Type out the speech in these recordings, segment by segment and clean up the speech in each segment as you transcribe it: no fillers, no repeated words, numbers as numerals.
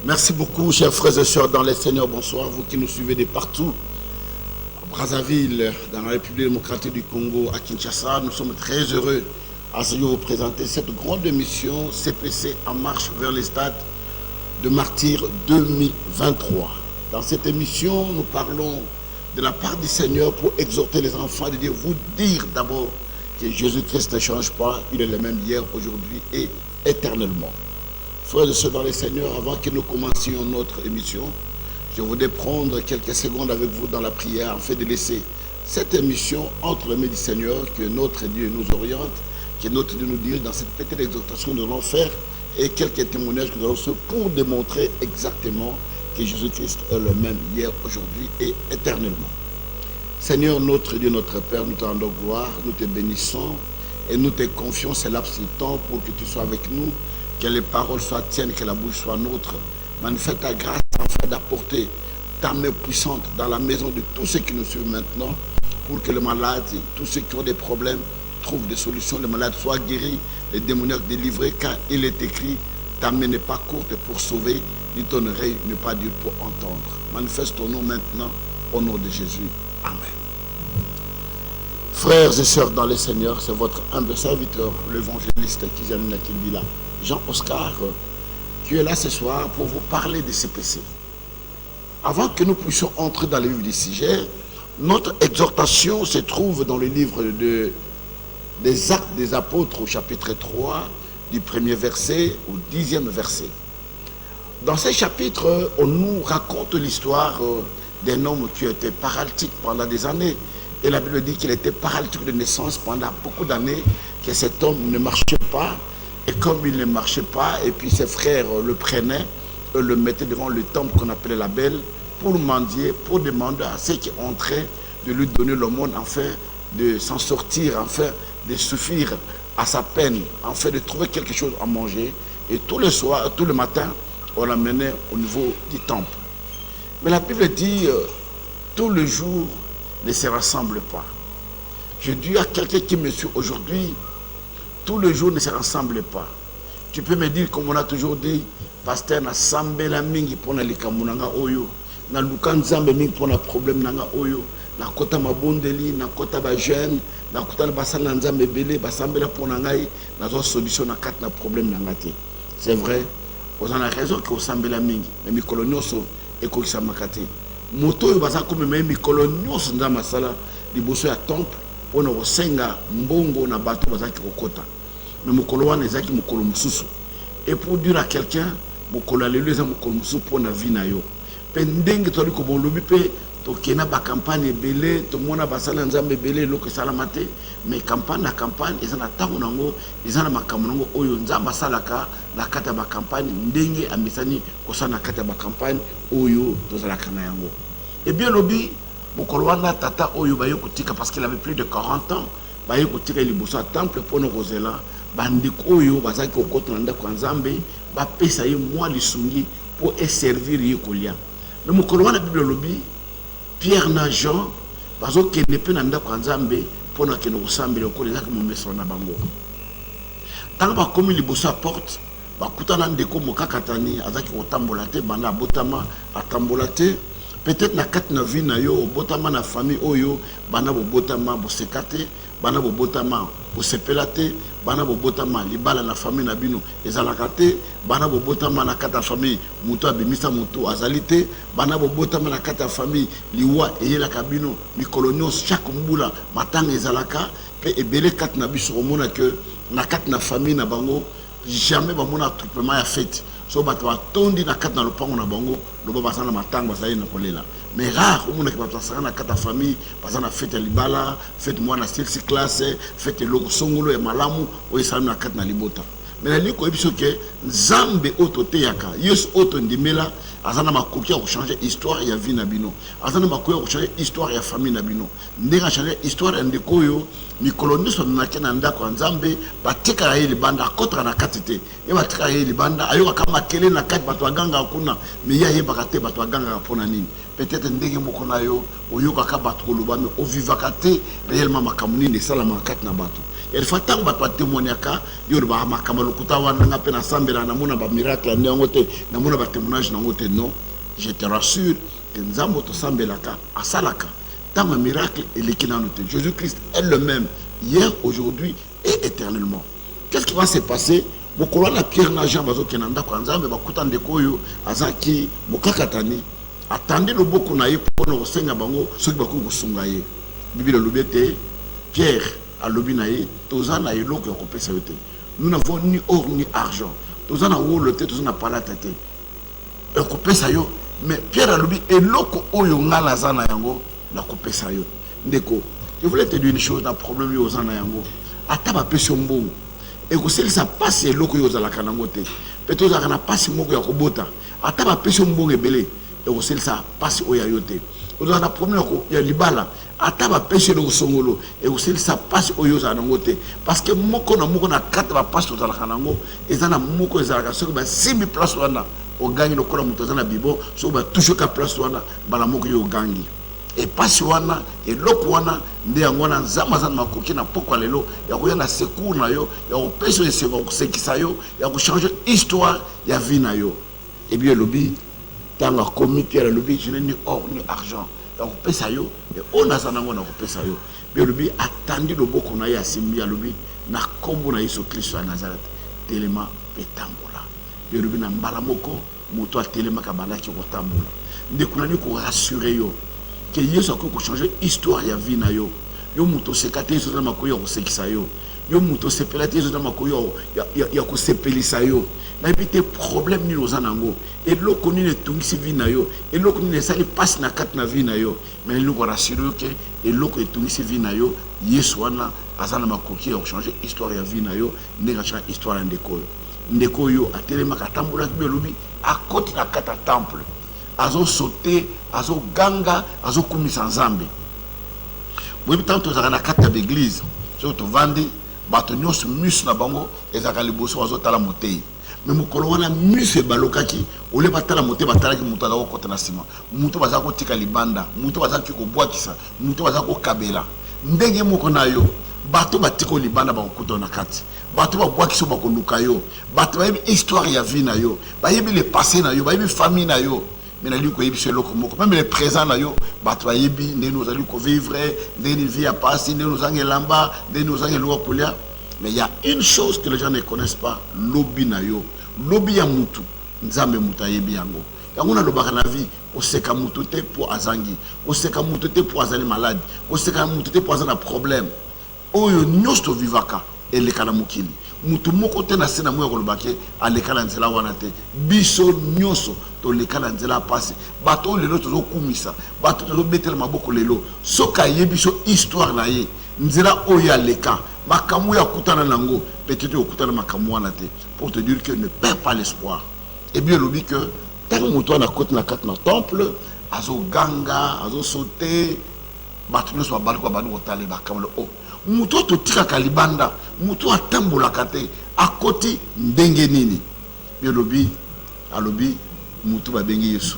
Merci beaucoup, chers frères et sœurs dans les Seigneurs. Bonsoir, vous qui nous suivez de partout. À Brazzaville, dans la République démocratique du Congo, à Kinshasa, nous sommes très heureux à ce jour vous présenter cette grande émission CPC en marche vers les stades de martyrs 2023. Dans cette émission, nous parlons de la part du Seigneur pour exhorter les enfants, de vous dire d'abord que Jésus-Christ ne change pas, il est le même hier, aujourd'hui et éternellement. Frères et sœurs dans les Seigneurs, avant que nous commencions notre émission, je voudrais prendre quelques secondes avec vous dans la prière afin de laisser cette émission entre les mains du Seigneur, que notre Dieu nous oriente, que notre Dieu nous dirige dans cette petite exhortation que nous allons faire et quelques témoignages que nous allons faire pour démontrer exactement que Jésus-Christ est le même hier, aujourd'hui et éternellement. Seigneur, notre Dieu, notre Père, nous te rendons gloire, nous te bénissons et nous te confions ce laps de temps pour que tu sois avec nous, que les paroles soient tiennes, que la bouche soit nôtre. Manifeste ta grâce afin d'apporter ta main puissante dans la maison de tous ceux qui nous suivent maintenant, pour que les malades, tous ceux qui ont des problèmes, trouvent des solutions, les malades soient guéris, les démoniaques délivrés, car il est écrit, ta main n'est pas courte pour sauver, ni ton oreille n'est pas dure pour entendre. Manifeste ton nom maintenant, au nom de Jésus. Amen. Frères et sœurs dans le Seigneur, c'est votre humble serviteur, l'évangéliste Kizani Nakilvila, Jean-Oscar, qui est là ce soir pour vous parler de CPC. Avant que nous puissions entrer dans le vif du sujet, notre exhortation se trouve dans le livre des Actes des Apôtres au chapitre 3, du premier verset au 10e verset. Dans ce chapitre, on nous raconte l'histoire d'un homme qui était paralytique pendant des années. Et la Bible dit qu'il était paralytique de naissance pendant beaucoup d'années, que cet homme ne marchait pas. Et comme il ne marchait pas, et puis ses frères le prenaient, et le mettaient devant le temple qu'on appelait la Belle, pour mendier, pour demander à ceux qui entraient de lui donner l'aumône, afin de s'en sortir, afin de suffire à sa peine, afin de trouver quelque chose à manger. Et tous les soirs, tout le matin, on l'amenait au niveau du temple. Mais la Bible dit, tout le jour ne se rassemble pas. Je dis à quelqu'un qui me suit aujourd'hui, tout le jour ne se rassemble pas. Tu peux me dire, comme on a toujours dit, pasteur, na sambela mingi pona likamunanga oyo, na lukanzambe mingi pona problème nanga oyo, na kota mabondeli, na kota ba jeune, na kota basala nzambe belé, basambela pona ngai, na zo solution na kat na problème nanga te. C'est vrai, vous en avez raison que vous sambela mingi, mais mikolo nyoso ekokisa makate. Moto oyo baza comme même mikolo nyoso nda masala liboso ya temple pona kosenga mbongo na bato bazaki kokota. Mais mokolo wana ezaki mokolo mususu. Et pour dire à quelqu'un, mokolo alelu eza mokolo mususu pona vie na yo. Pe ndenge toli ko bolobi pe to kena ba campagne belé, to mona basala nzambe belé loko sala mate, mais campagne na campagne ezana tango nango, ezana makambo nango oyo nzamba salaka na kata ba campagne ndenge amisani kosana kata ba campagne oyo tozalaka na yango. Et bien lobi mokolo wana tata oyo bayo kotika parce qu'il avait plus de 40 ans, bayo kotika liboso temple pono rozela bandiko oyo bazaki kokota na ndako nzambe ba pesa ye moi lisungi pour servir ye kolia. Le mokolo wana Bible lobi Pierre na Jean bazo kende pe na ndako nzambe pona kende kosambela ko lezaka mo meso na bango. Tanga ba komi liboso porte ba kutana ndeko mokakatani azaki kotambola te banda botama atambola te. Peut-être na kat na vie na yo botama na famille oyo bana bo botama bo sekate bana bo botama bo sepelate bana bo botama libala na famille na bino ezalaka te bana bo botama na kata famille muto abimisa muto azalite bana bo botama na kata famille liwa eyelaka bino mikolo nyonso chaque mbula matanga ezalaka pe ebele kat na biso omona que na kat na famille na bango jamais bamona attroupement ya fête. So bato batondi na kati na lopango na bango loba basana matanga basali na kolela. Mais rare omona ke bato basana na kati ya famille basana fête ya libala, fête mwana silsi classe, fête loko songolo ya malamu oyo esali na kati na libota. Mais na liko ebiso ke nzambe oto teyaka yesu oto ndimela azana makoki ya changer histoire ya vie na bino, azana makoki ya changer histoire ya famille na bino, ndenge changer histoire ya ndeko yo mikolo nyonso na kena ndako ya nzambe batika ye libanda akotaka na kati te ye batika ye libanda ayoka kama kele na kati bato baganga kuna mais ya yebaka te bato baganga mpona nini. Peut-être ndenge moko na yo oyokaka bato koloba mais ovivaka te réellement makambo nini esalamaka kati na bato. Il faut que tu témoignes yo ba makambo lokuta wana nga pe na sambela na mona ba miracle na ngote na mona ba témoignage na ngote non. Je te rassure que nzambo to sambelaka asalaka tant un miracle et l'équinanoté. Jésus-Christ est le même hier, aujourd'hui et éternellement. Qu'est-ce qui va se passer? Bokolo na Pierre na Jean bazo kenanda kwa nzambe bakuta ndeko yo azaki bokakatani. Attendez le beaucoup naïe pour nous enseigner bango ceux qui bakou kusunga ye. Bible lobete Pierre a lobi naïe toza na elo ko kopé sa yote. Nous n'avons ni or ni argent. Toza na wo lote toza na pala tete. E kopé sa yo mais Pierre a lobi eloko oyo ngala zana yango na kopé sa yo. Ndeko, je voulais te dire une chose, dans problème yo zana yango. Ata ba pesho mbongo. Et que si ça passe eloko yo zala kanangote. Peut-être ça na passe moko ya kobota. Ata ba pesho mbongo ebele. Et aussi ça passe au yayote. On a la première ya libala ataba pêcher le songolo et aussi ça passe au yoza nangote parce que moko na quatre va passe au kanango et ça na moko ezalaka soki ba 6000 place wana au gangi le kola mutoza na bibo so ba touche ka place wana bala moko yo gangi et passe wana et loko wana nde yango na nzama za makoki na poko lelo ya ko yana secours na yo ya ko pêcher le secours sekisa yo ya ko changer histoire ya vie na yo et bien lobby dans la commis Pierre le je n'ai ni or ni argent donc pesa yo et on a ça na ngona ko pesa yo bien le bi attendu le beaucoup na ya simbi le bi na kombo na Yesu Christ à Nazareth telema petambola bien le bi na mbala moko moto telema ka balaki ko tambola ndekuna ni ko rassurer yo que Yesu ko changer histoire ya vie na yo yo moto sekate so na makoyo ko sekisa yo yo moto sepelate so na makoyo ya ko sepelisa yo na epite problème ni lozanango et loko ni ne tungisi vie na yo et loko ni ne sali passe na kat na vie na yo mais nous rassurer que et loko etungisi vie na yo Yesu wana azana makoki ya changer histoire ya vie na yo ndenge changer histoire ndeko yo atelema katambola biolobi à côté na kata temple azo sauter azo ganga azo kumisa nzambe boyebi tanto za na kata d'église so to vandi bato nyonso mus na bango ezaka liboso azo tala motei mais mokolo wana mus ebalokaki ole batala motei batalaki moto azako kota na sima moto baza kotika libanda moto baza kobwakisa moto baza kokabela ndenge moko na yo bato batiko libanda bakokuta na kati bato babwakisa bakoluka yo bato bayebi histoire ya vie na yo bayebi le passé na yo bayebi famille na yo mais na liko yebi selo komoko même le présent na yo bato bayebi ndenge nous allons vivre ndenge vie a passé ndenge nous allons lamba ndenge nous allons loa kolia. Mais il y a une chose que les gens ne connaissent pas, lobby na yo, lobby ya mutu, nzambe muta yebi yango. Yango na lobaka na vie, oseka mutu te pour azangi, oseka mutu te pour azali malade, oseka mutu te pour azana problème. Oyo nyosto vivaka elekala mukili. Mutu moko te na sena moya kolobake alekala nzela wana te. Biso nyoso to lekala nzela passe. Bato lelo tozo kumisa, bato tozo betela maboko lelo. Soka yebiso histoire na ye. Nzela oya leka. Makamu ya kutana nango, peut-être okutana makamu wana te pour te dire que ne perds pas l'espoir. Et bien lobi que tant que na côté na kat na temple, azo ganga, azo sauter, batu no so balko banu otale bakamu oh. Muto to tika kalibanda, muto atambola kate, à côté ndenge nini. Bien lobi, alobi muto ba bengi Yesu.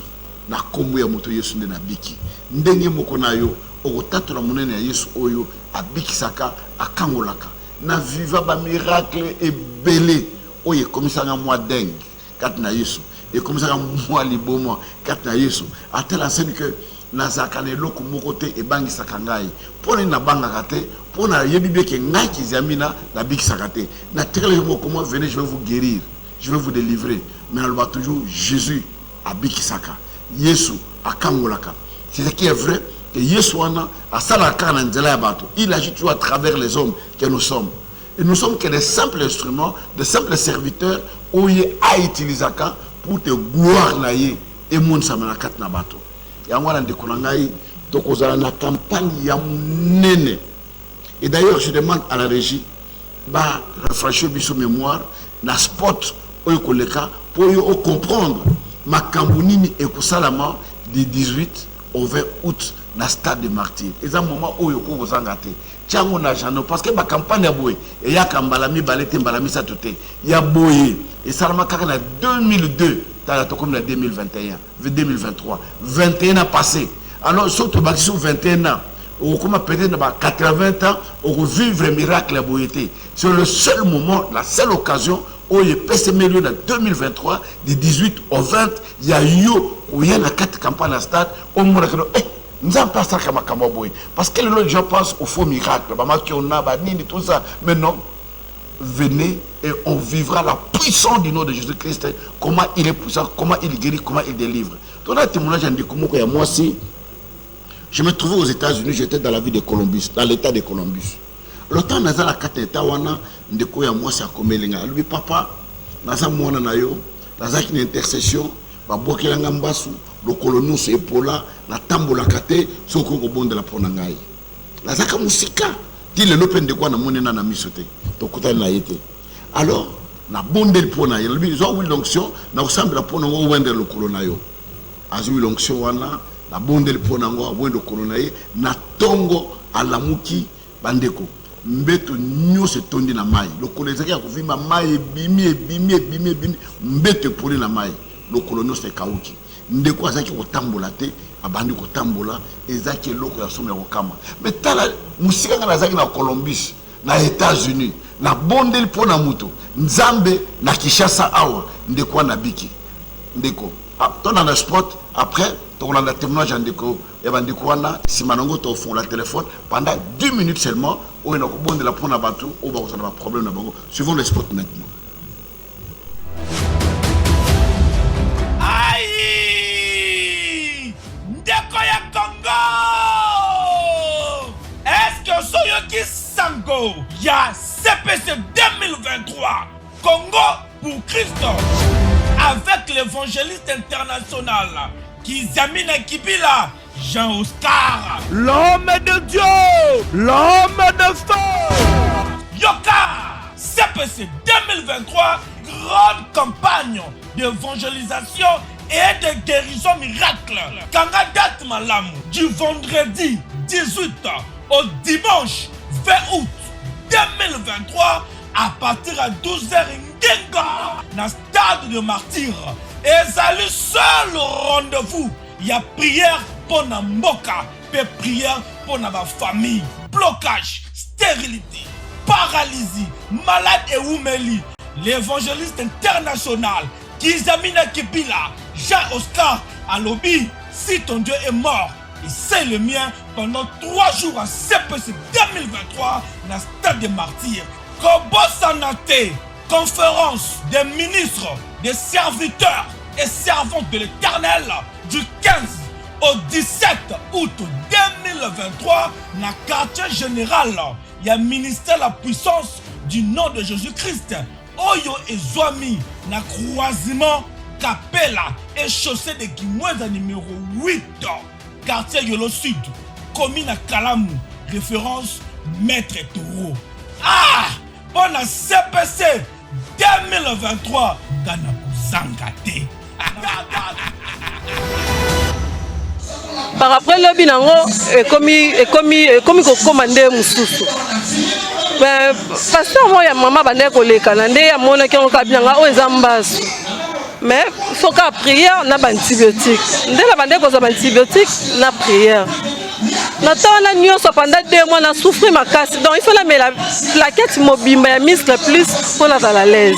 Na kombo ya muto Yesu nde na biki. Ndenge moko na yo okotato na monene ya Yesu oyo abikisaka akangolaka na viva ba miracle ebele oye komisanga mwa dengue kat na Yesu et komisanga mwa libomo kat na Yesu atela enseigne que nazaka ne loko moko te ebangisaka ngai pona na bangaka te pona yebi beke ngai kizamina na bikisaka te na tele moko comment venez je vais vous guérir je vais vous délivrer mais on va toujours Jésus abikisaka Yesu akangolaka c'est ce qui est vrai que Yesouana a salaka na nzela ya bato. Il agit toujours à travers les hommes que nous sommes. Et nous sommes que des simples instruments, des simples serviteurs où il a utilisé pour te gloire na ye et moun samana kat na bato. Ya ngwana ndeko ngai tokozala na campagne ya munene. Et d'ailleurs je demande à la régie ba rafraîchir biso mémoire na spot oyo koleka pour yo comprendre makambo nini ekosalama du 18 au 20 août na stade de martyr. Et ça moment où yoko bozangate. Tiango na jano parce que ma campagne ya boye et ya kambalami balete mbalami sa toté. Ya boye et ça ma kaka na 2002 ta to comme na 2021, 2023. 21 a passé. Alors surtout ba sur 21 ans. Ou comme peut-être dans 80 ans, on vivre un miracle à boyeté. C'est le seul moment, la seule occasion où il est milieu dans 2023, du 18 au 20, il y a eu, où il y a 4 campagnes à stade, au monde nous avons pas ça comme parce que les gens pensent au faux miracle, tout ça, mais non, venez et on vivra la puissance du nom de Jésus-Christ, comment il est puissant, comment il guérit, comment il délivre. Tout le témoignage dit comment moi aussi, je me trouvais aux États-Unis, j'étais dans la ville de Columbus, dans l'état de Columbus. Le temps naza la carte état wana ndeko ya moi c'est akomelinga lui papa naza mwana na yo naza ki intercession ba bokelanga mbasu le colonel se epola na tambola kate soko ko bondela pona ngai naza ka musika ti le lopen de kwa na monena na misote to kuta na yete alors na bondel pona yo lui zo l'onction na ressemble pona ngo wende le colonel yo azu l'onction wana na bondel pona ngo wende le colonel na tongo alamuki bandeko mbeto nyose tondi na mai lokolo ezaki ya kuvimba mai ebimi mbeto epoli na mai lokolo nyose ekauki ndeko azaki kotambola te abandi kotambola ezaki eloko ya somo ya kokama me tala musika nga nazaki na Columbus na États-Unis na bondeli mpo na moto nzambe na Kinshasa awa ndeko wana biki ndeko tona na sport après tokolanda témoignage ndeko ya bandeko wana nsima nango tofon la téléphone pendant 10 minutes seulement oyo na kobondela mpona bato oyo bakozala baproblème na bango suivons le sport maintenant. Aïe ndeko ya Congo, est-ce que soyoki sango ya CPC 2023 Congo pour Christ avec l'évangéliste international Kizamina Kibila, Jean-Oscar, l'homme de Dieu, l'homme de feu. Yoka, CPC 2023, grande campagne d'évangélisation et de guérison miracle. Kanga date malam du vendredi 18 au dimanche 20 août 2023 à partir à 12h Ngenga, dans le stade de martyr. Et c'est le seul rendez-vous. Il y a prière pour la mboka, et prière pour la famille. Blocage, stérilité, paralysie, malade et oumeli. L'évangéliste international, Kizamina Kibila, Jean-Oscar Alobi, si ton Dieu est mort, et c'est le mien pendant 3 jours à CPC 2023 dans le stade des martyrs. Kobo Sanate, conférence des ministres, des serviteurs et servantes de l'Éternel du 15 au 17 août 2023 dans le quartier général. Il y a ministère la puissance du nom de Jésus-Christ. Oyo et Zoami, na croisement Capella et chaussée de Guimoueza numéro 8, quartier Yolo Sud, commune à Kalamou, référence Maître Taureau. Ah! Bon à CPC 2023, Ghana Zangate. Par après le binango comme commandé mususu. Mais pasteur moi ya maman bande koleka na nde ya mona ki on kabinanga o ezambasu. Mais faut qu'à prière na antibiotique. Nde la bande ko za antibiotique na prière. Natana nyonso pendant 2 mois na souffrir ma casse. Donc il faut la mettre la plaquette mobimba ya muscle plus pour la à l'aise.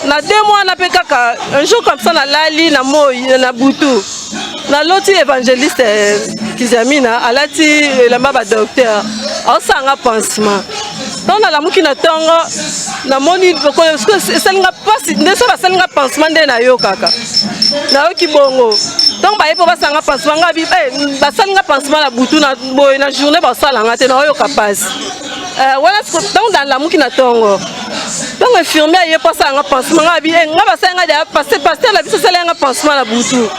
Na 2 mois na pekaka un jour comme ça na lali na moyi na butu. Na loti évangéliste Kizamina alati la maba docteur. Osanga pansement. Donc na la muki na tongo na moni ko esalinga pasi ndeso basalinga pansement nde na yo kaka. Na yo kibongo. Donc ba yepo basanga pansement ngabi basalinga pansement na butu na boy na journée basalanga te na yo kapasi. Voilà donc dans la muki na tongo. Donc infirmier yepo basanga pansement ngabi ngaba sanga ja passer la biso salinga pansement na butu.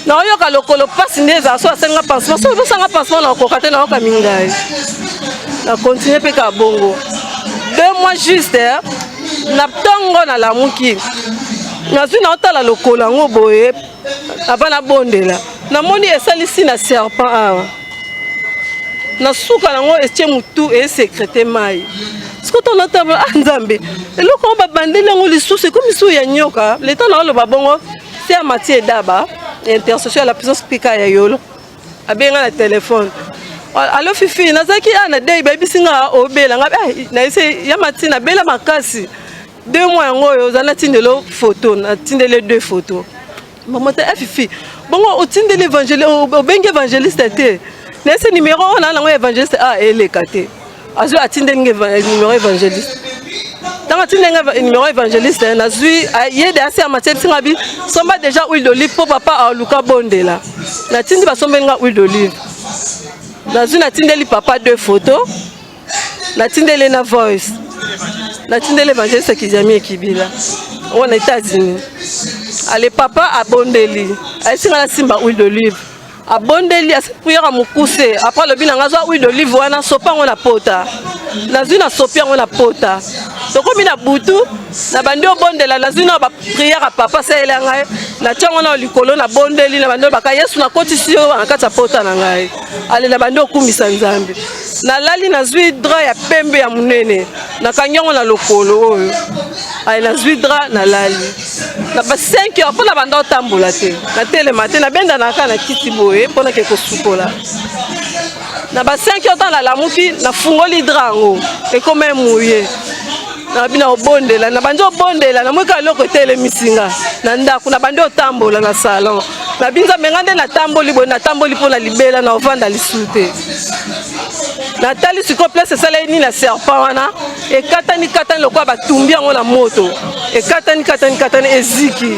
Na yo ka lokolo pasi ndeza so salinga pansement so basanga pansement na kokate na yo mingai. Na continuer pe ka bongo 2 mois juste na tongo na la muki na zui na otala lokolo ngo boye abana bondela na moni esalisi na serpent awa na suka nango etie mutu e secrété mai siko to na table nzambe eloko ba bandeli ngo lisusu comme sou ya nyoka le temps na lo babongo c'est Mathieu Daba intercession à la puissance pika ya yolo abenga na téléphone. Allo fifi nazaki ana dei baby singa obela ngabe na ise ya matina bela makasi 2 mois yango ozana tindelo photo na tindele 2 photos maman ta fifi bongo otindele évangéliste obengi évangéliste te nese numéro on a nango évangéliste eleka te azwi atindeli numéro évangéliste tant atindeli numéro évangéliste nazwi yede asi ya matière bisinga bi somba déjà huile d'olive po papa aluka bondela natindi basombeli nga huile d'olive nazwi natindeli papa 2 photos natindeli na voice natindeli évangéliste Kizami Ekibila on est États-Unis ale papa abondeli aisinga na simba huile d'olive abondeli prière mukuse après le binanga zo huile d'olive wana sopa ngona pota nazwi na sopi yango na pota tokomi na butu na bandi obondela nazwi na ba prière papa sele ngai na tiongo na likolo na bondeli na bandi baka Yesu na kotisi yo na kata pota na ngai ale na bandi okumisa Nzambe na lali nazwi dra ya pembe ya munene na kanyongo na lokolo oyo ale nazwi dra na lali na ba 5 heures pona banda otambola te na tele matin na benda na kana kiti boye pona ke kosukola na ba 5 heures dans la lamuki na fungoli drango e comme mouillé na bina obondela na banjo obondela na mweka loko tele misinga na ndako na bando otambola na salon na binza mengande na tamboli bo na tamboli pona libela na ovanda lisute Nathalie siko place sala ni na serpent wana e katani lokwa batumbi yango na moto e katani eziki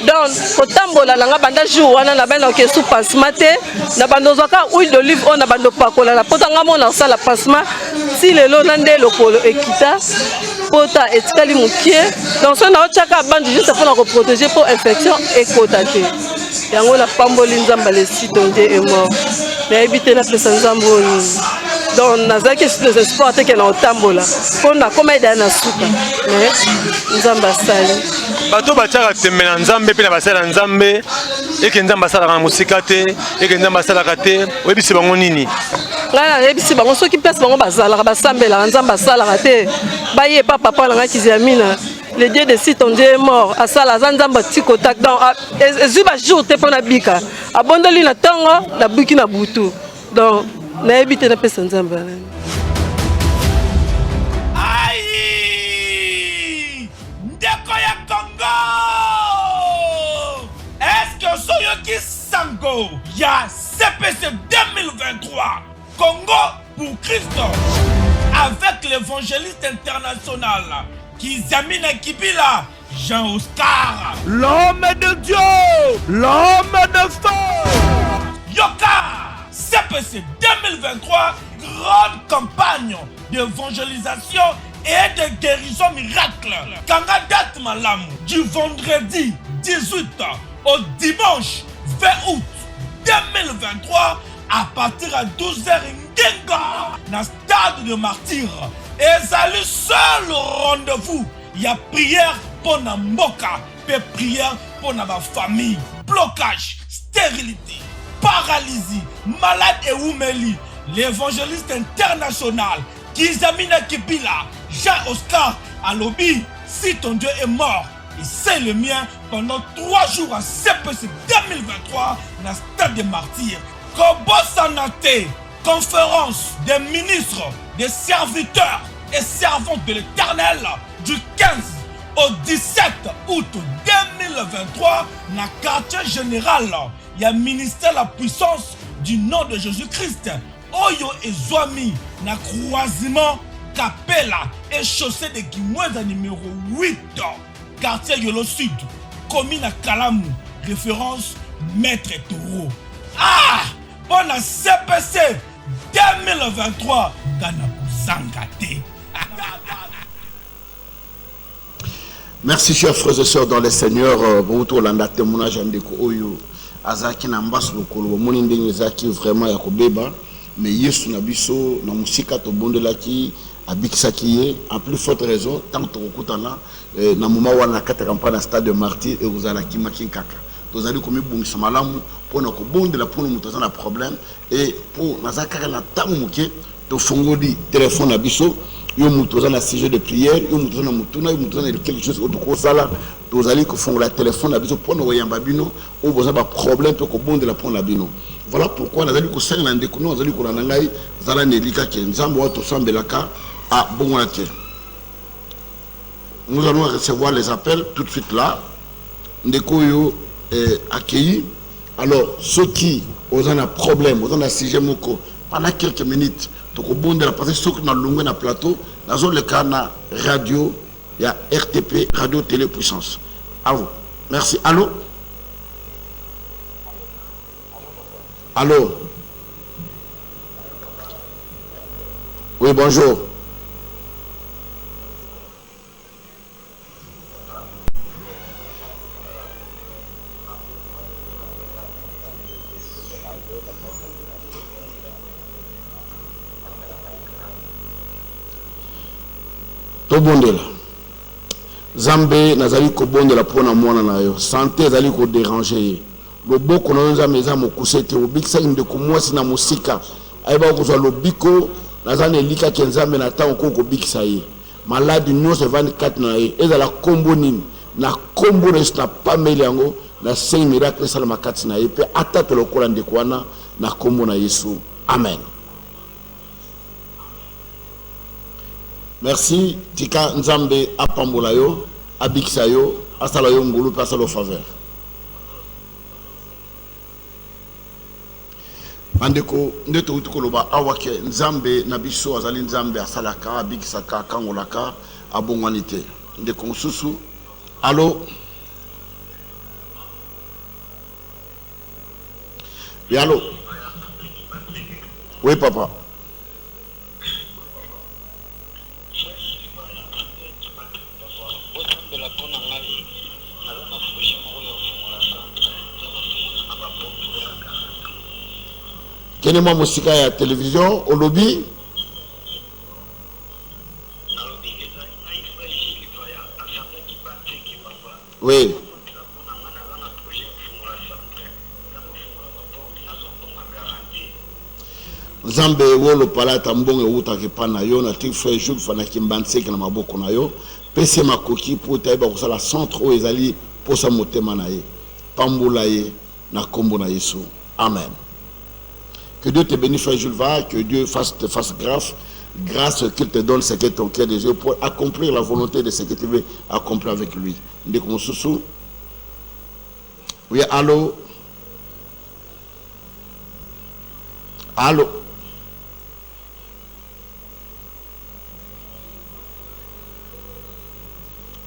donc kotambola nanga banda jour wana na banda ke sous pansement te na bando zaka huile d'olive on na bando pakola na potanga mona sala pansement si lelo na nde lokolo ekita pota etikali mukie donc so na ochaka bandi juste pour na protéger pour infection et kotate yango na pamboli Nzamba le site onde est mort na éviter na pesa Nzamboni donc nazaki des espoirs te ke na otambola pona koma ida na suka mais Nzamba sali bato batiaka tembe na Nzambe pe na basala Nzambe eke Nzamba asala na musika te eke Nzamba asala te oyebisi bango nini ngana yebisi bango soki place bango bazalaka basambela Nzamba asala te baye papa na Kizami le Dieu de site on Dieu est mort asala Nzamba tiko tak donc ezuba jour te pona bika abondoli na tango na buki na butu donc na ebite na pesa Nzamba Soyoki Sango, ya CPC 2023, Congo pour Christ, avec l'évangéliste international Kizami Ekibila, Jean-Oscar, l'homme de Dieu, l'homme de feu. Yoka, CPC 2023, grande campagne d'évangélisation et de guérison miracle. Kanga date malam du vendredi 18 au dimanche 20 août 2023 à partir à 12h Ngenga dans le stade de martyr. Et c'est le seul rendez-vous. Il y a prière pour la mboka, et prière pour la famille. Blocage, stérilité, paralysie, malade et oumeli. L'évangéliste international Kizami Ekibila, Jean-Oscar Alobi, si ton Dieu est mort, et c'est le mien pendant 3 jours à CPC 2023 dans le stade des martyrs. Kobo Sanate, conférence des ministres, des serviteurs et servantes de l'Éternel du 15 au 17 août 2023 dans le quartier général. Il y a ministère la puissance du nom de Jésus-Christ. Oyo et Zoami, na croisement Capella et chaussée de Kimweza numéro 8. Quartier Yolo Sud, commune à Kalamu, référence Maître Toro. Ah! Bon à CPC 2023, Ghana Zangate. Merci, chers frères et sœurs dans le Seigneur. Vous landa témoignage andeko oyo azaki na mbas lokolo moni ndenge ezaki vraiment ya kobeba mais Yesu na biso na musika to bondelaki abikisaki ye en plus forte raison tant que tokutana na moment wana kata campagne na stade de martyr et ozalaki makinkaka tozali komi bongisa malamu pona ko bondela pona muto na problème et pour nazaka na tamu muke to fongoli téléphone na biso yo muto na sujet de prière yo muto na mutuna yo muto na quelque chose autre ko sala tozali ko fongola téléphone na biso pona oyamba bino o boza ba problème to ko bondela pona bino. Voilà pourquoi nazali ko sala ndeko no nazali ko na ngai zala nelika ke nzambo wa to sambelaka a bon ate Nous allons recevoir les appels tout de suite là. Ndekoyo accueilli. Alors, ceux qui ont un problème, ont un sujet moko, pendant quelques minutes, donc au bon de la partie, ceux qui ont un plateau, dans le cas na radio, il y a RTP, Radio Télé Puissance. À vous. Merci. Allô? Allô? Oui, bonjour. Tobondela. Zambé nazali ko bondela pona mwana na yo. Santé nazali ko déranger. Loboko na nzambe za mokusete obikisa inde ko mwasi na musika. Aiba ko zo lobiko nazane lika kenzambe na tango ko bikisa ye. Maladi nyonso 24 na ye. Ezala kombo nini na kombo na pameli yango na 5 miracles sala makati na ye pe atata lokola ndekwana na kombo na Yesu. Amen. Merci. Tika Nzambe apambola yo, abikisa yo, asala yo ngulu pe asala faveur. Bandeko ndeto utukoloba awake Nzambe na biso azali Nzambe asalaka abikisaka kangolaka abongwanite. Ndeko susu. Allô? Oui, allô? Oui, papa. Quel moi musika ya télévision au lobby? Oui. Zambe wolo palata mbonge uta kipana yo na tifre jour fana kimbanse na maboko na yo pese makoki pour taiba ko sala centre o ezali posa motema na ye pambula ye na kombo na Yesu. Amen. Que Dieu te bénisse, frère Jules Va, que Dieu te fasse grâce qu'il te donne ce que ton cœur désire pour accomplir la volonté de ce que tu veux accomplir avec lui. Oui, allô? Allô?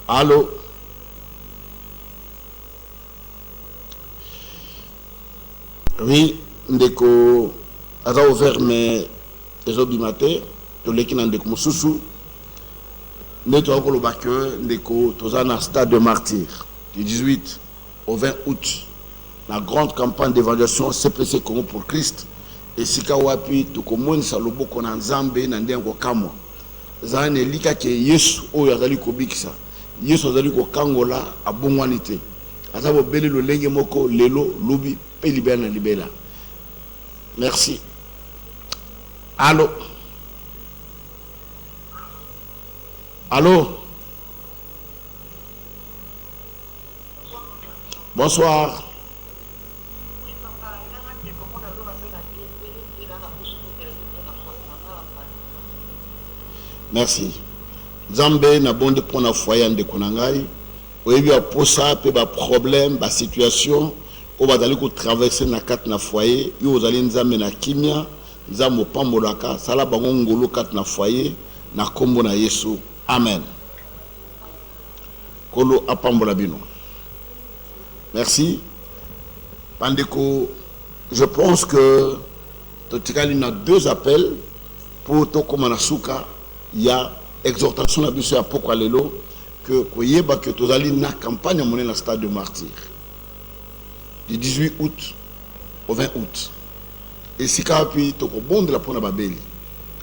Allô? Oui, ndeko aza ouvert mais ezobimate toleki na ndeko mosusu nde tokoloba ke ndeko toza na stade de martyr du 18 au 20 août la grande campagne d'évaluation CPC Congo pour Christ esika wapi tokomonisa loboko na Nzambe na ndenge kokamwa ezala na elika ke Yesu oyo azali kobikisa Yesu azali kokangola abongwani te aza bobele lolenge moko lelo lobi pe libela na libela. Merci. Allô? Allô? Bonsoir. Merci. Nzambe na bonde pour na foyer de konangai. Oyebi a posa pe ba problème, ba situation o bazali ko traverser na kat na foyer, yo ozali Nzambe na kimia, Nzambe pambolaka, sala bango ngolo kat na foyer na kombo na Yesu. Amen. Kolo apambola bino. Merci. Pandeko, je pense que totikali na 2 appels pour Tokomanasuka, il y a exhortation à biso ya pokwa lelo que koyeba que tozali na campagne monnaie na stade de martyr du 18 août au 20 août. Et si kapi toko bonde la pona babeli.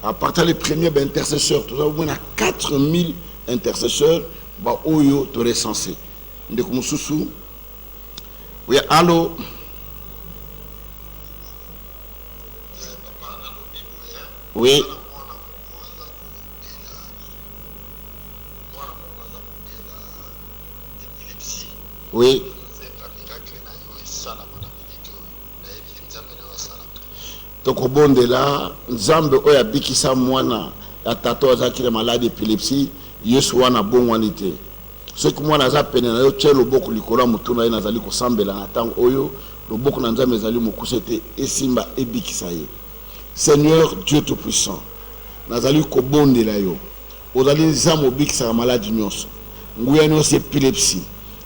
À partir des premiers intercesseurs, nous avons 4000 intercesseurs ba oyo to recensé. Ndeko mususu. Oui, allô. Oui. Oui. Toko bonde la Nzambe oya bikisa mwana ya tato azaki na maladie d'épilepsie Yesu wana bon wanite Ce que moi naza pene na yo tche loboko likola mutuna ye nazali kosambela na tango oyo loboko na nzambe ezali mokusete esimba ebikisa ye. Seigneur Dieu Tout-Puissant, nazali kobondela yo. Ozali nzambe obikisa maladie nyonso. Nguya nyonso epilepsie.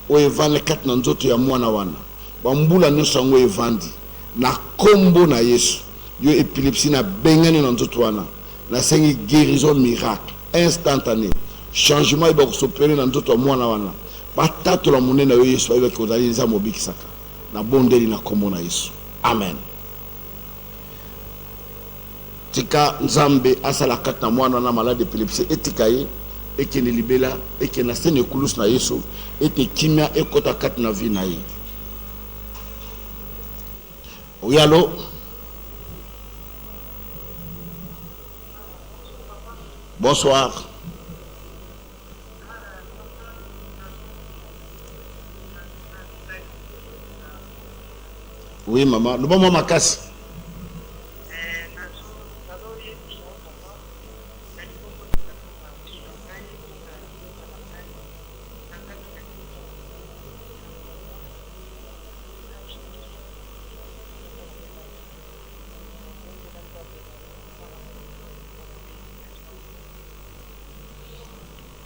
Oyo evandi kati na nzoto ya mwana wana. Bambula nyonso yango evandi. Na kombo na Yesu. Yo épilepsie na bengani na nzoto wana. Na sengi guérison miracle instantané. Changement il va s'opérer dans d'autres mois na wana. Batato la monnaie na Yesu avec ozali nzambe obikisaka. Na bondeli na kombo na Yesu. Amen. Tika nzambe asala kati na mwana na malade d'épilepsie etika ye ekende libela ekende na sene kulus na Yesu ete kimia ekota kati na vie na ye. Oui, allô? Bonsoir. Oui, maman. Le bon maman casse.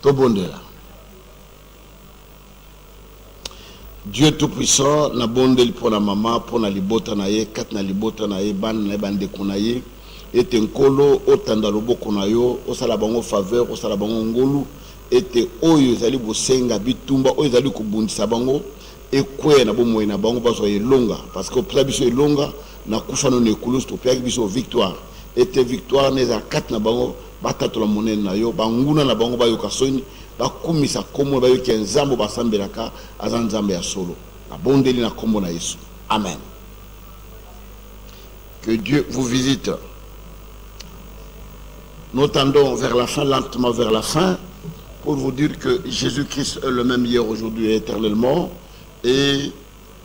Tobondela. Dieu Tout-Puissant, na bondeli pour la maman, pour la libota na ye, kat na libota na ye, ban na bande kunaye, ete nkolo, otanda loboko na yo, osala bango faveur, osala bango ngolu, ete oyo zali bosenga bitumba, oyo zali kubundisa bango, ekwe na bomoye na bango bazo elonga, parce que opla biso elonga, na kufano ne kulus, to piaki biso victoire, ete victoire neza kat na bango, batato la monnaie na yo, banguna na bango ba yo kasoni, bakumisa komo ba yo ki nzambo basambelaka aza nzambe ya solo. Na bondeli na kombo na Yesu. Amen. Que Dieu vous visite. Nous tendons vers la fin, lentement vers la fin, pour vous dire que Jésus-Christ est le même hier, aujourd'hui et éternellement. Et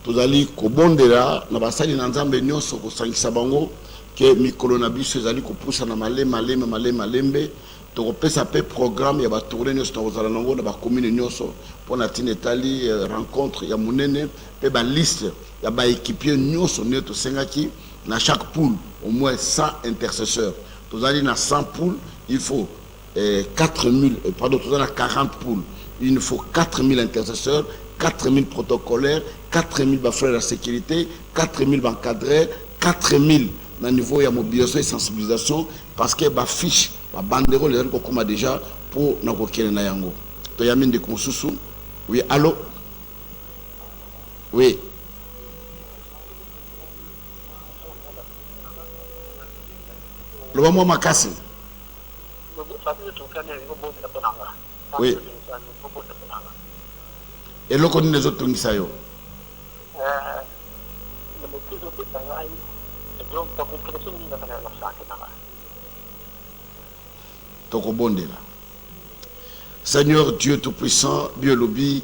tous allez kobondela na basali na nzambe nyonso ko sangisa bango que mikolo na biso ezali ko poussa na malembe to pesa pe programme ya ba tourner nyonso na ozala nango na ba commune nyonso pour na tinetali rencontre ya munene pe ba liste ya ba équipier nyonso neto sengaki na chaque poule au moins 100 intercesseurs. Tous allez na 100 poules, il faut 4000 pardon, tous allez na 40 poules. Il nous faut 4000 intercesseurs, 4000 protocolaires, 4000 frères de sécurité, 4000 encadrés, 4000 au niveau de la mobilisation et sensibilisation, parce que les fiches, les banderoles, les gens déjà pour nous recueillir na yango. To yamine de konsusu. Oui, allô? Oui. Le moment m'a cassé. Oui. Et le connaît les autres qui yo. Seigneur Dieu Tout-Puissant, Biolobi,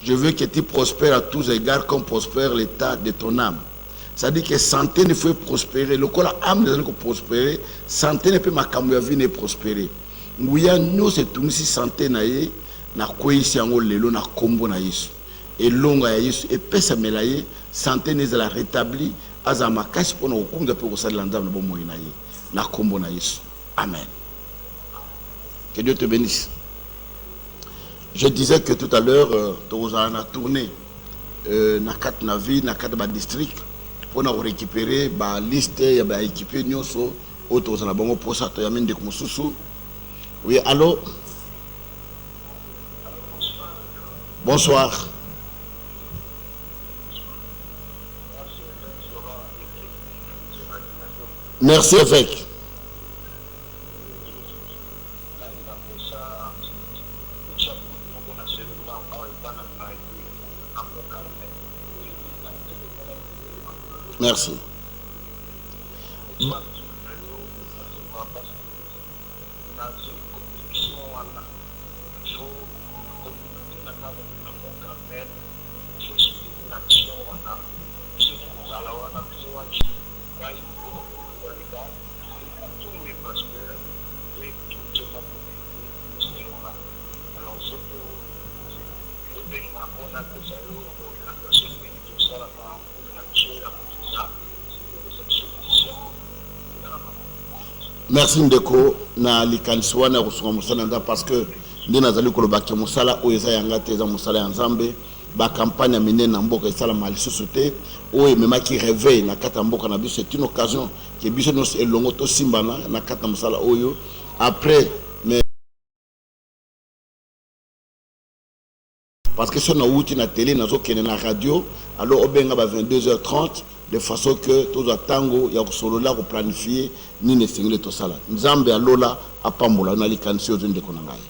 je veux que tu prospères à tous égards comme prospère l'état de ton âme. C'est-à-dire que santé ne faut prospérer. Le corps âme ne peut prospérer. Santé ne peut ma vie ne prospérer. Nous nous c'est tout si santé naie na koisi yango lelo na kombo na Yesu. Et longa ya Yesu et pesa melaye santé ne la rétabli azama kasi pour nous kumza pour ko sala nzambe bo moyi na ye na kombo na Yesu. Amen. Que Dieu te bénisse. Je disais que tout à l'heure on a tourné na quatre navi na quatre districts pour nous récupérer ba liste ya ba équiper nyonso autres na bango pour ça to yamine de mususu. Oui, allô? Bonsoir. Merci, évêque. Merci. Merci Ndeko na likanisiwa na kusunga musala nza parce que ndi nazali kolobaki musala oyo eza yanga te eza musala ya Nzambe ba campagne ya minene na mboka esala malisusu te oyo memaki réveil na kata mboka na biso. C'est une occasion que biso nyonso elongo tosimbana na kata musala oyo après mais parce que si on a outil na télé nazo kene na radio alors obenga ba 22h30 de façon que tous atango ya kusolola ko planifier ni ne singile to sala Nzambe alola apambola na likanisi ozo ndeko na ngai.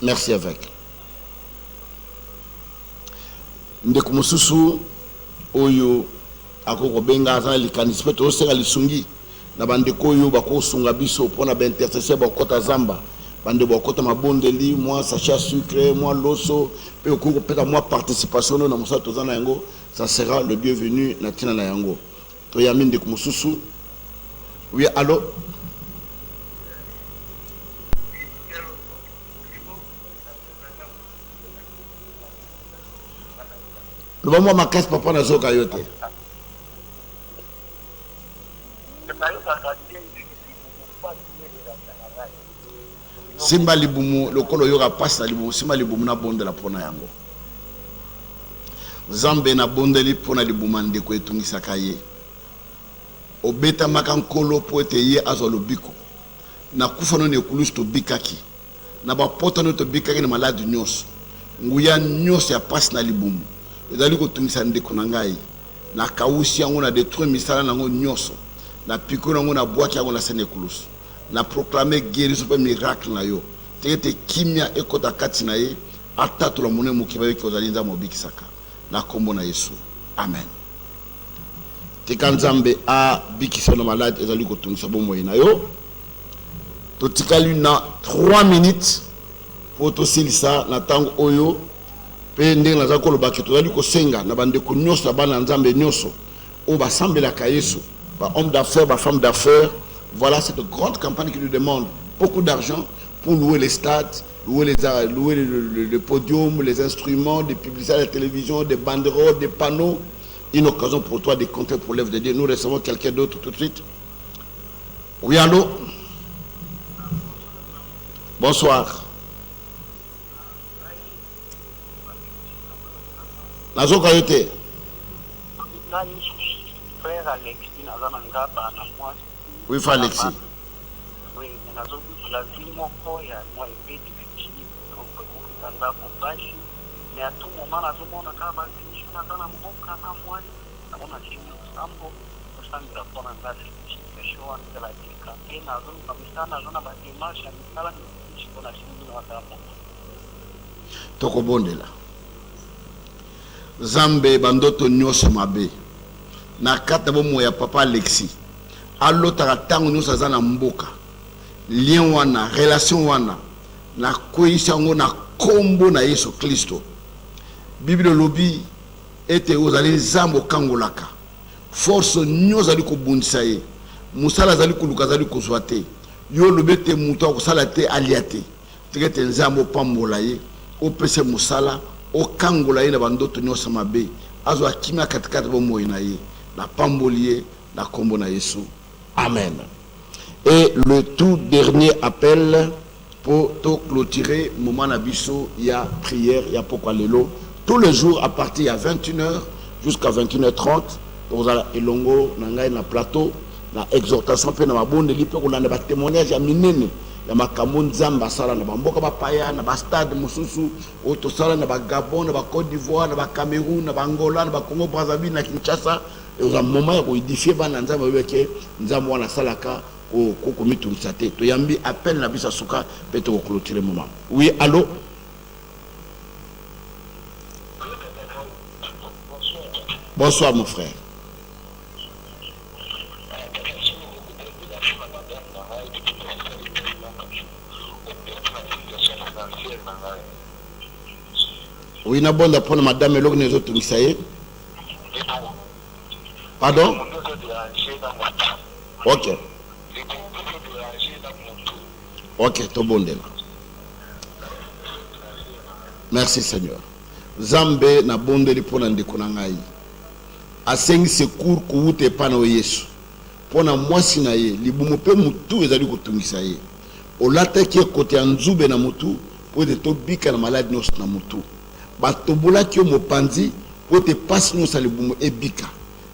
Merci avec ndeko mususu oyo akoko benga za likanisi pe to senga lisungi na bandeko oyo bako sunga biso pona ba intercesseur ba kota Zamba bande bokota mabondeli moi sachet sucre moi loso pe okoko peta moi participation na musa tozana yango ça sera le bienvenu na tina na yango to yami ndeko mususu. Oui allô le moment ma caisse papa na zoka yote simba libumu lokolo yoka pasa libumu simba libumu na bonde la pona yango Nzambe na bondeli pona libumu ndeko etungisa kaye obeta makankolo po ete ye azwa lobiko na kufa no ne kulusu to bikaki na ba pota no to bikaki na maladi nyonso nguya nyonso ya pasi na libumu ezali kotungisa ndeko na ngai na kausi yango na détruire misala nango nyonso na piko nango na bwaki yango na sene kulusu na proclamer guérison pe miracle na yo te kimia ekota kati na ye atatu la mone mukiba yeki ozali Nzambe obikisaka na kombo na Yesu amen. Tika Nzambe a bikisa na malade ezali kotungisa bomoi na yo to tikali na 3 minutes pour to silisa na tango oyo pe ndenge naza kolobaki tozali kosenga na bandeko nyonso bana Nzambe nyonso o basambelaka Yesu ba homme d'affaires ba femme d'affaires. Voilà cette grande campagne qui nous demande beaucoup d'argent pour louer les stades, louer le podium, les instruments, des publicités à la télévision, des banderoles, des panneaux. Une occasion pour toi de compter pour l'œuvre de Dieu. Nous recevons quelqu'un d'autre tout de suite. Oui, allô? Bonsoir. Nazo Kayote. Frère Alexis, oui, frère Alexis. Oui, mais nous avons la vie, mon corps, moi, et difficile. Donc, on a compagnie. Mais à tout moment, nous avons un cas de vie, nous avons un bon cas à moi. Nous avons un chien de sambo. Nous avons un rapport en place. Nous avons un la décapé. Nous avons un commissaire, nous avons un démarche. Nous avons un chien de sambo. Tokobondela. Zambe bandoto nyoso mabe. Na kata bomo ya papa Alexis. Alotaka tango nyonso aza na mboka lien wana relation wana na koyisa yango na kombo na Yesu Kristo. Bible lobi ete ozali Nzambe okangolaka force nyonso azali kobundisa ye musala azali koluka azali kozwa te yo lobi ete moto akosala te alia te teke ete Nzambe opambola ye opesa musala okangola ye na bandoto nyonso mabe azwa kimia katikati bomoi na ye na pamboli ye na kombo na Yesu. Amen. Et le tout dernier appel pour tout clôturer moment nabiso, il y a prière, il y a pourquoi l'élo. Tous les jours à partir de 21h jusqu'à 21h30, vous allez elongo, nangai na plateau, na exhortation, pe na mabonde lipe, on a des témoignages, il y a minene, il y a makamon zamba sala, na bamboka ba paya, na ba stade mususu, auto sala, na ba Gabon, na ba Côte d'Ivoire, na ba Cameroun, na ba Angola, na ba Congo Brazzaville, na Kinshasa. Et au moment où il diffie ban Nzambe weke Nzambe wana salaka ko komitungisa te to yambi appel na bisa suka peut to clôturer moment. Oui, allô? Bonsoir mon frère. Oui, na bonne pour madame eloko nezo tungisa ye. Pardon? Ok. Ok, tout bon là. Merci Seigneur. Zambe na bondeli pona ndeko na ngai. Asengi secours kuute pana o Yesu. Pona mwasi na ye, libumu pe mutu ezali kotungisa ye. Olata ki kote ya nzube na mutu, po te tobika na maladi nyonso na mutu. Batobola ki mopanzi, po te pasi nyonso libumu ebika.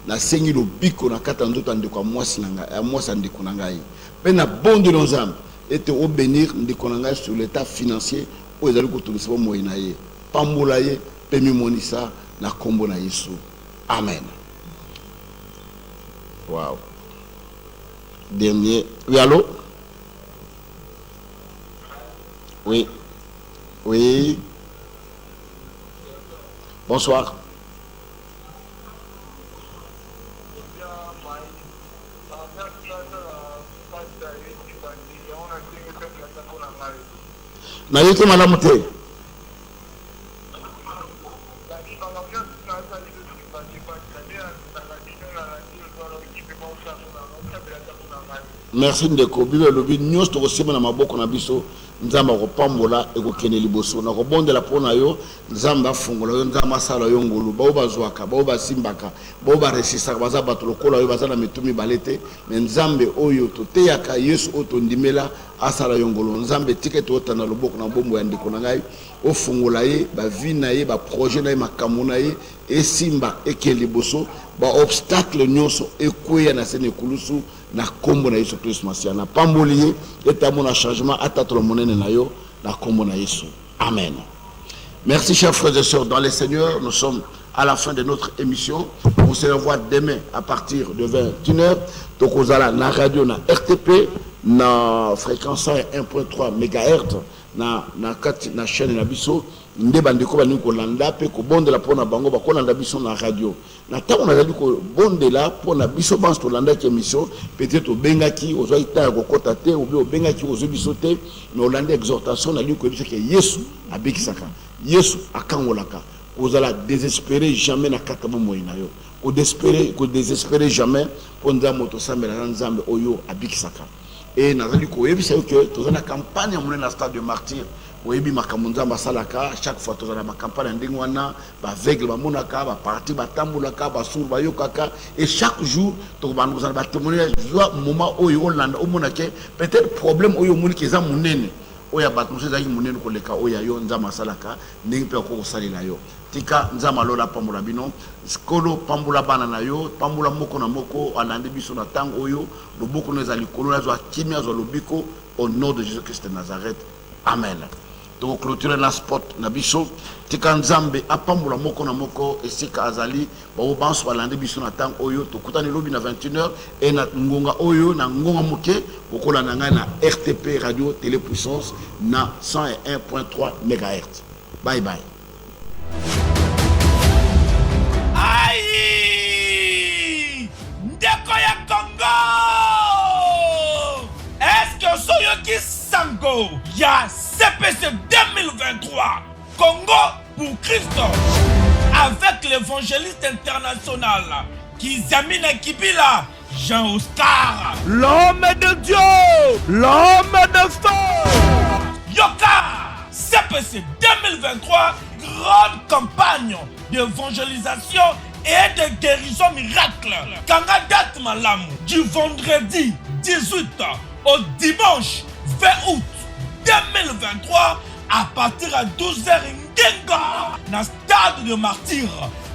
Na sengi lobiko na kata nzoto ndeko mwasi na ngai, mwasi ndeko na ngai. Pe na bondeli nzambe, ete obéir ndeko na ngai sur l'état financier, o ezali kotungisa moyi na ye. Pambola ye, pe mimonisa na kombo na Yesu. Amen. Wow. Dernier. Oui, allô? Oui. Oui. Bonsoir. Nayote malamu te. Merci ndeko bibe lobi nyos to kosema na maboko na biso nzamba ko pambola e ko kene liboso na ko bondela pona yo nzamba fungola yo nzamba sala yo ngulu ba bazwaka ba basimbaka ba resisa baza bato lokola yo baza na mitumi balete me nzambe oyo to teyaka Yesu otondimela asala yo ngulu nzambe tikete otana loboko na bombo ya ndeko na ngai o fungola ye ba vie na ye ba projet na ye makambo na ye esimba ekeli liboso ba obstacle nyonso ekweya na sene kulusu na kombo na Yesu Christ Masia na pambolier etamo na changement atatolo monene na yo na kombo na Yesu. Amen. Merci chers frères et sœurs dans les Seigneurs, nous sommes à la fin de notre émission. On se revoit demain à partir de 21h. Donc on a la radio na RTP na fréquence 1.3 MHz na chaîne na biso nde bandeko bani ko landa pe ko bondela pona bango ba ko landa biso na radio na tango na zali ko bondela pona biso ban to landa ki émission peut-être obengaki ozo ita ko kota te ou bien obengaki ozo biso te mais olanda exhortation na li ko biso ke Yesu abikisaka Yesu akangolaka ozala désespérer jamais na kata moyi na yo ko désespérer jamais ponda moto sambela nzambe oyo abikisaka. Et nous avons dit que nous avons une campagne dans le stade de martyr. Oyebi makamunza masalaka chaque fois tozana ma campagne ndingwana ba vegle ba monaka ba parti ba tambulaka ba sur ba yokaka et chaque jour to ba nous ba témoigner moment oyo Hollande o monake peut-être problème oyo moni keza munene oya bat muso zaki munene ko leka oya yo nza masalaka ndingi pe ko salela yo tika nza malola pambula bino skolo pambula bana na yo pambula moko na moko alande biso na tango oyo loboko neza likolo na zo kimia zo lobiko au nom de Jésus Christ de Nazareth. Amen. Donc clôturer la spot na biso tika nzambe apambula moko na moko esika azali ba obanso balande biso na tang oyo to kutani lobi na 21h et na ngonga oyo na ngonga moke bokola na ngai na RTP radio télé puissance na 101.3 MHz. Bye bye. Aïe ndeko ya Congo, est-ce que soyoki sango ya CPC 2023 Congo pour Christ avec l'évangéliste international Kizamina Kibila Jean-Oscar, l'homme de Dieu, l'homme de feu. Yoka CPC 2023, grande campagne d'évangélisation et de guérison miracle. Kanga date malam du vendredi 18 au dimanche 20 août 2023 à partir à 12h Ngenga dans stade de martyr.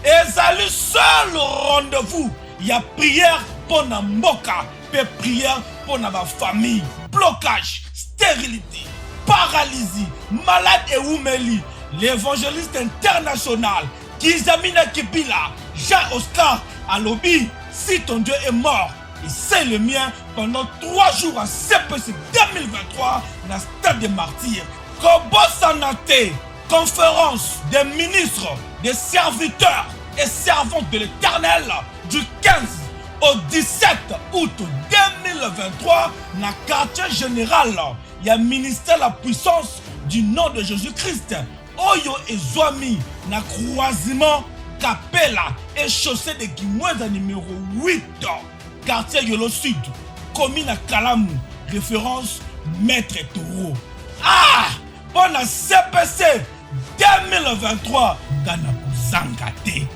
Et c'est le seul rendez-vous. Il y a prière pour na mboka, et prière pour na famille. Blocage, stérilité, paralysie, malade et oumeli. L'évangéliste international Kizamina Kibila Jean-Oscar Alobi, si ton Dieu est mort, et c'est le mien pendant 3 jours à CPC 2023 dans le stade des martyrs. Kobo Sanate, conférence des ministres, des serviteurs et servantes de l'Éternel du 15 au 17 août 2023 dans le quartier général. Il y a ministère la puissance du nom de Jésus-Christ. Oyo et Zoami na croisement Capella et chaussée de Guimoueza numéro 8 quartier Yolo Sud commune à Kalamu, référence Maître Toro. Ah, pour la CPC 2023 kana kozanga te.